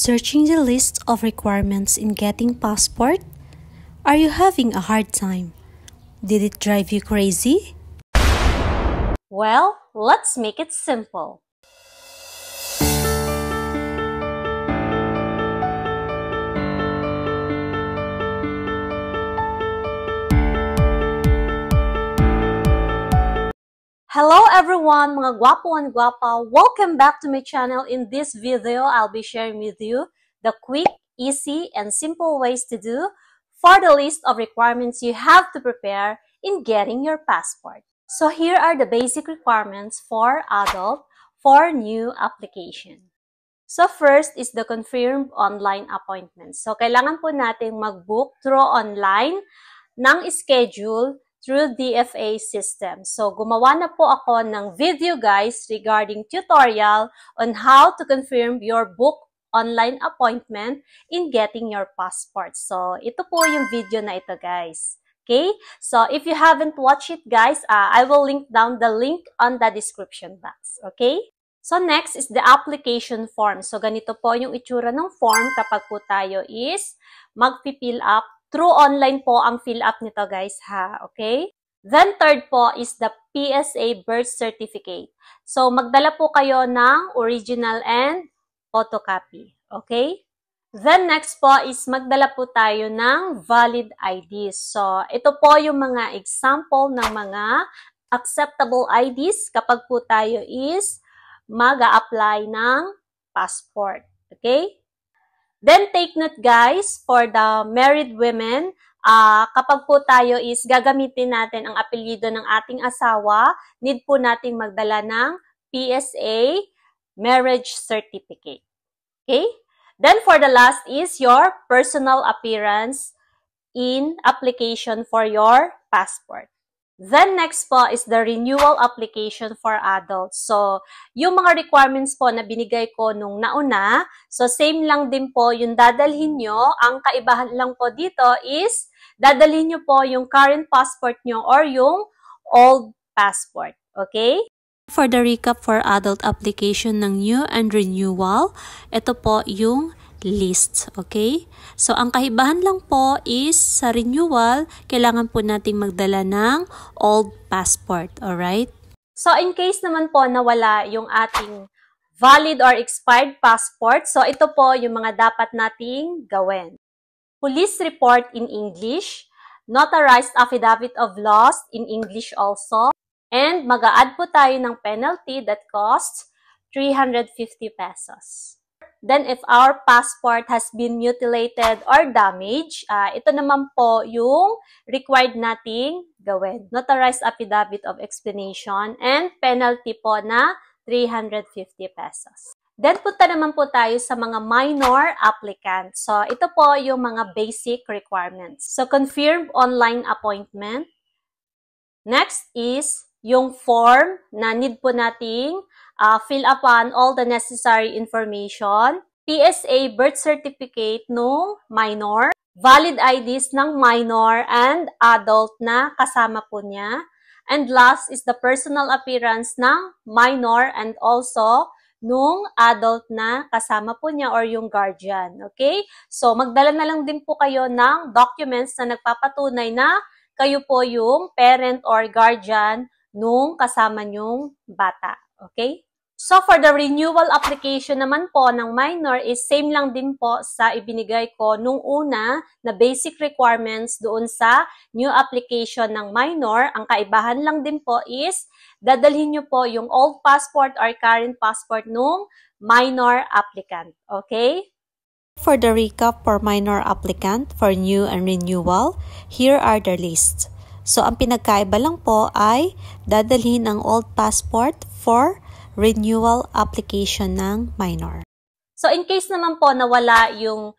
Searching the list of requirements in getting passport? Are you having a hard time? Did it drive you crazy? Well, let's make it simple. Hello everyone, mga gwapo and gwapa. Welcome back to my channel. In this video, I'll be sharing with you the quick, easy, and simple ways to do for the list of requirements you have to prepare in getting your passport. So here are the basic requirements for adult for new application. So first is the confirmed online appointment. So kailangan po natin mag-book through online ng schedule through DFA system. So, gumawa na po ako ng video guys regarding tutorial on how to confirm your book online appointment in getting your passport. So, ito po yung video na ito guys. Okay? So, if you haven't watched it guys, I will link down the link on the description box. Okay? So, next is the application form. So, ganito po yung itsura ng form kapag po tayo is mag-fill up. Through online po ang fill up nito guys ha, okay? Then third po is the PSA birth certificate. So magdala po kayo ng original and photocopy, okay? Then next po is magdala po tayo ng valid IDs. So ito po yung mga example ng mga acceptable IDs kapag po tayo is mag-a-apply ng passport, okay? Then, take note guys, for the married women, kapag po tayo is gagamitin natin ang apelyido ng ating asawa, need po nating magdala ng PSA marriage certificate. Okay? Then, for the last is your personal appearance in application for your passport. Then, next po is the renewal application for adults. So, yung mga requirements po na binigay ko nung nauna, so same lang din po yung dadalhin nyo. Ang kaibahan lang po dito is, dadalhin nyo po yung current passport nyo or yung old passport. Okay? For the recap for adult application ng new and renewal, ito po yung list, okay? So, ang kahibahan lang po is sa renewal, kailangan po nating magdala ng old passport, alright? So, in case naman po nawala yung ating valid or expired passport, so ito po yung mga dapat nating gawin. Police report in English, notarized affidavit of loss in English also, and mag-a-add po tayo ng penalty that costs 350 pesos. Then, if our passport has been mutilated or damaged, ito naman po yung required nating gawin. Notarized affidavit of explanation and penalty po na 350 pesos. Then, punta naman po tayo sa mga minor applicants. So, ito po yung mga basic requirements. So, confirmed online appointment. Next is yung form na need po nating fill upon all the necessary information, PSA birth certificate nung minor, valid IDs ng minor and adult na kasama po niya, and last is the personal appearance ng minor and also nung adult na kasama po niya or yung guardian. Okay? So, magdala na lang din po kayo ng documents na nagpapatunay na kayo po yung parent or guardian nung kasama nyong bata. Okay? So, for the renewal application naman po ng minor is same lang din po sa ibinigay ko nung una na basic requirements doon sa new application ng minor. Ang kaibahan lang din po is dadalhin nyo po yung old passport or current passport nung minor applicant. Okay? For the recap for minor applicant for new and renewal, here are the lists. So, ang pinagkaiba lang po ay dadalhin ang old passport for renewal application ng minor. So, in case naman po nawala yung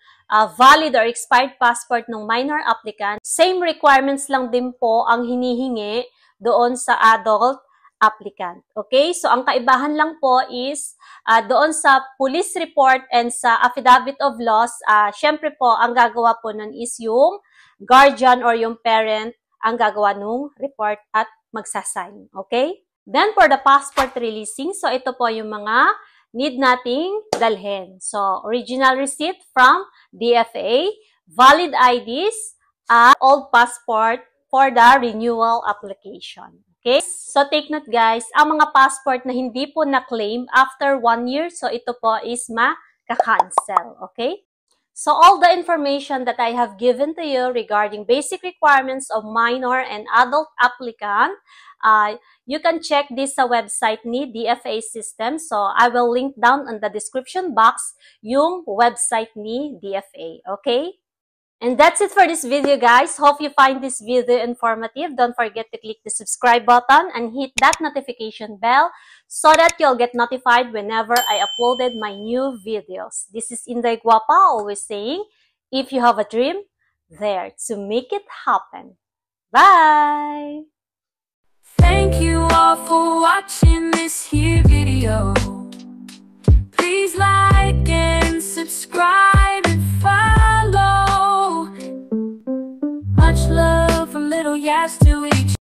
valid or expired passport ng minor applicant, same requirements lang din po ang hinihingi doon sa adult applicant. Okay? So, ang kaibahan lang po is doon sa police report and sa affidavit of loss, syempre po, ang gagawa po nun is yung guardian or yung parent ang gagawa nung report at magsasign. Okay? Then, for the passport releasing, so ito po yung mga need nating dalhin. So, original receipt from DFA, valid IDs, at old passport for the renewal application. Okay? So, take note guys, ang mga passport na hindi po na-claim after 1 year, so ito po is maka-cancel. Okay? So, all the information that I have given to you regarding basic requirements of minor and adult applicant, you can check this sa website ni DFA System. So, I will link down on the description box yung website ni DFA. Okay? And that's it for this video, guys. Hope you find this video informative. Don't forget to click the subscribe button and hit that notification bell so that you'll get notified whenever I uploaded my new videos. This is Inday Guapa, always saying, if you have a dream, there to make it happen. Bye! Thank you all for watching this here video. Please like and subscribe and follow. Much love from Little Yas to each